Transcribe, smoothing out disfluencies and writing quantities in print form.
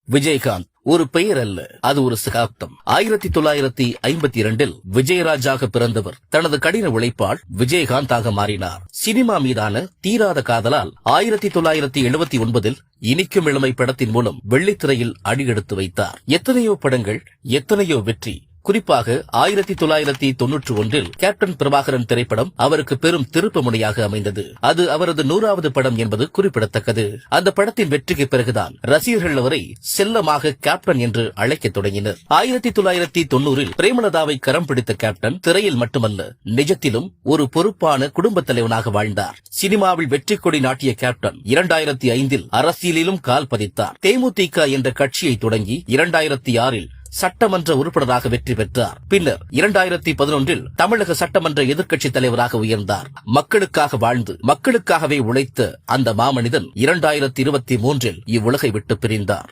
விஜயகாந்த் ஒரு பெயர் அல்ல, அது ஒரு சகாப்தம். 1952 விஜயராஜாக பிறந்தவர் தனது கடின உழைப்பால் விஜயகாந்தாக மாறினார். சினிமா மீதான தீராத காதலால் 1979 இனிக்கும் இளமை படத்தின் மூலம் வெள்ளித்திரையில் அடியெடுத்து வைத்தார். எத்தனையோ படங்கள், எத்தனையோ வெற்றி. குறிப்பாக 1991 கேப்டன் பிரபாகரன் திரைப்படம் அவருக்கு பெரும் திருப்பு முனையாக அமைந்தது. அது அவரது 100வது படம் என்பது குறிப்பிடத்தக்கது. அந்த படத்தின் வெற்றிக்கு பிறகுதான் ரசிகர்கள் அவரை செல்லமாக கேப்டன் என்று அழைக்கத் தொடங்கினர். 1990 பிரேமலதாவை கரம் பிடித்த கேப்டன் திரையில் மட்டுமல்ல, நிஜத்திலும் ஒரு பொறுப்பான குடும்பத் தலைவனாக வாழ்ந்தார். சினிமாவில் வெற்றி கொடி நாட்டிய கேப்டன் 2005 அரசியலிலும் கால் பதித்தார். தேமுதிக என்ற கட்சியை தொடங்கி 2006 சட்டமன்ற உறுப்பினராக வெற்றி பெற்றார். பின்னர் 2011 தமிழக சட்டமன்ற எதிர்க்கட்சி தலைவராக உயர்ந்தார். மக்களுக்காக வாழ்ந்து மக்களுக்காகவே உழைத்த அந்த மாமனிதன் 2023 இவ்வுலகை விட்டு பிரிந்தார்.